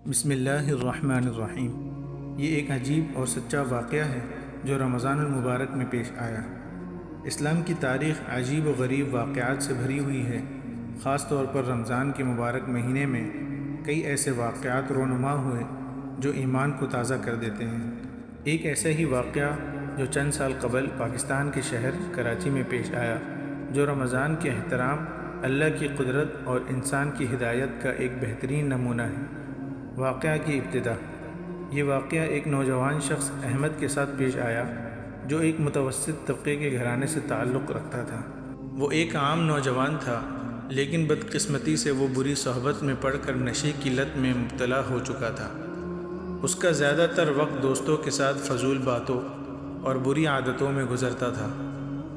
بسم اللہ الرحمن الرحیم۔ یہ ایک عجیب اور سچا واقعہ ہے جو رمضان المبارک میں پیش آیا۔ اسلام کی تاریخ عجیب و غریب واقعات سے بھری ہوئی ہے۔ خاص طور پر رمضان کے مبارک مہینے میں کئی ایسے واقعات رونما ہوئے جو ایمان کو تازہ کر دیتے ہیں۔ ایک ایسا ہی واقعہ جو چند سال قبل پاکستان کے شہر کراچی میں پیش آیا، جو رمضان کے احترام، اللہ کی قدرت اور انسان کی ہدایت کا ایک بہترین نمونہ ہے۔ واقعہ کی ابتدا۔ یہ واقعہ ایک نوجوان شخص احمد کے ساتھ پیش آیا جو ایک متوسط طبقے کے گھرانے سے تعلق رکھتا تھا۔ وہ ایک عام نوجوان تھا، لیکن بدقسمتی سے وہ بری صحبت میں پڑ کر نشے کی لت میں مبتلا ہو چکا تھا۔ اس کا زیادہ تر وقت دوستوں کے ساتھ فضول باتوں اور بری عادتوں میں گزرتا تھا۔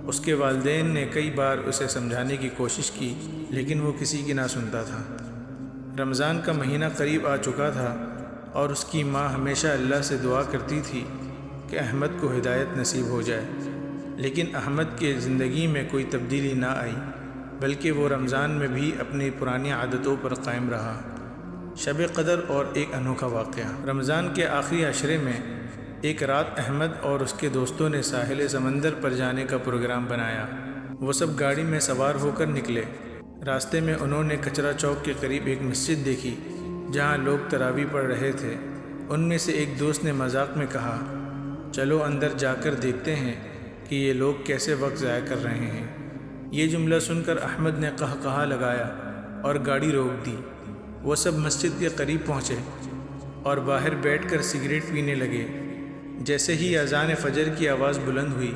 اس کے والدین نے کئی بار اسے سمجھانے کی کوشش کی، لیکن وہ کسی کی نہ سنتا تھا۔ رمضان کا مہینہ قریب آ چکا تھا اور اس کی ماں ہمیشہ اللہ سے دعا کرتی تھی کہ احمد کو ہدایت نصیب ہو جائے، لیکن احمد کے زندگی میں کوئی تبدیلی نہ آئی، بلکہ وہ رمضان میں بھی اپنی پرانی عادتوں پر قائم رہا۔ شب قدر اور ایک انوکھا واقعہ۔ رمضان کے آخری عشرے میں ایک رات احمد اور اس کے دوستوں نے ساحل سمندر پر جانے کا پروگرام بنایا۔ وہ سب گاڑی میں سوار ہو کر نکلے۔ راستے میں انہوں نے کچرا چوک کے قریب ایک مسجد دیکھی جہاں لوگ تراویح پڑھ رہے تھے۔ ان میں سے ایک دوست نے مذاق میں کہا، چلو اندر جا کر دیکھتے ہیں کہ یہ لوگ کیسے وقت ضائع کر رہے ہیں۔ یہ جملہ سن کر احمد نے قہقہا لگایا اور گاڑی روک دی۔ وہ سب مسجد کے قریب پہنچے اور باہر بیٹھ کر سگریٹ پینے لگے۔ جیسے ہی اذان فجر کی آواز بلند ہوئی،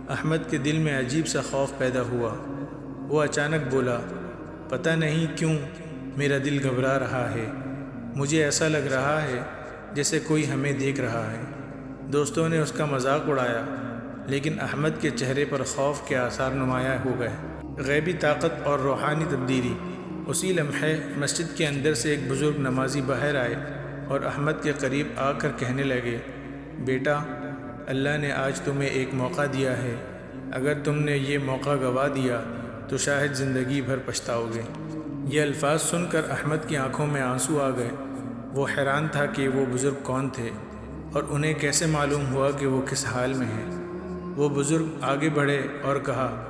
احمد کے دل میں عجیب سا خوف پیدا ہوا۔ وہ اچانک بولا، پتہ نہیں کیوں میرا دل گھبرا رہا ہے، مجھے ایسا لگ رہا ہے جیسے کوئی ہمیں دیکھ رہا ہے۔ دوستوں نے اس کا مذاق اڑایا، لیکن احمد کے چہرے پر خوف کے آثار نمایاں ہو گئے۔ غیبی طاقت اور روحانی تبدیلی۔ اسی لمحے مسجد کے اندر سے ایک بزرگ نمازی باہر آئے اور احمد کے قریب آ کر کہنے لگے، بیٹا، اللہ نے آج تمہیں ایک موقع دیا ہے، اگر تم نے یہ موقع گنوا دیا تو شاید زندگی بھر پچھتاؤ گے۔ یہ الفاظ سن کر احمد کی آنکھوں میں آنسو آ گئے۔ وہ حیران تھا کہ وہ بزرگ کون تھے اور انہیں کیسے معلوم ہوا کہ وہ کس حال میں ہیں۔ وہ بزرگ آگے بڑھے اور کہا،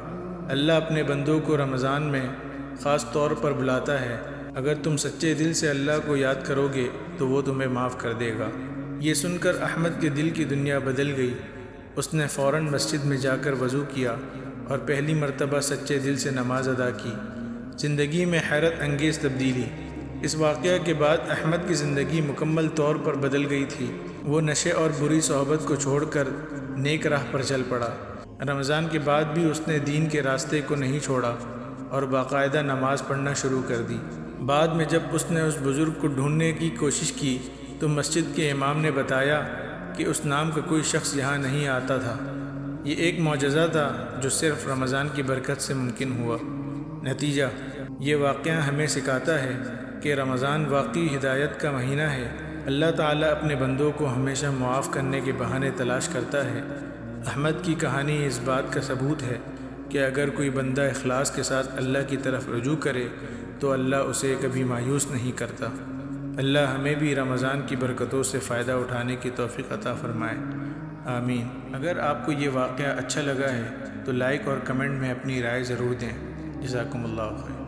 اللہ اپنے بندوں کو رمضان میں خاص طور پر بلاتا ہے۔ اگر تم سچے دل سے اللہ کو یاد کرو گے تو وہ تمہیں معاف کر دے گا۔ یہ سن کر احمد کے دل کی دنیا بدل گئی۔ اس نے فوراً مسجد میں جا کر وضو کیا اور پہلی مرتبہ سچے دل سے نماز ادا کی۔ زندگی میں حیرت انگیز تبدیلی۔ اس واقعہ کے بعد احمد کی زندگی مکمل طور پر بدل گئی تھی۔ وہ نشے اور بری صحبت کو چھوڑ کر نیک راہ پر چل پڑا۔ رمضان کے بعد بھی اس نے دین کے راستے کو نہیں چھوڑا اور باقاعدہ نماز پڑھنا شروع کر دی۔ بعد میں جب اس نے اس بزرگ کو ڈھونڈنے کی کوشش کی تو مسجد کے امام نے بتایا کہ اس نام کا کوئی شخص یہاں نہیں آتا تھا۔ یہ ایک معجزہ تھا جو صرف رمضان کی برکت سے ممکن ہوا۔ نتیجہ، یہ واقعہ ہمیں سکھاتا ہے کہ رمضان واقعی ہدایت کا مہینہ ہے۔ اللہ تعالیٰ اپنے بندوں کو ہمیشہ معاف کرنے کے بہانے تلاش کرتا ہے۔ احمد کی کہانی اس بات کا ثبوت ہے کہ اگر کوئی بندہ اخلاص کے ساتھ اللہ کی طرف رجوع کرے تو اللہ اسے کبھی مایوس نہیں کرتا۔ اللہ ہمیں بھی رمضان کی برکتوں سے فائدہ اٹھانے کی توفیق عطا فرمائے، آمین۔ اگر آپ کو یہ واقعہ اچھا لگا ہے تو لائک اور کمنٹ میں اپنی رائے ضرور دیں۔ جزاکم اللہ خیر۔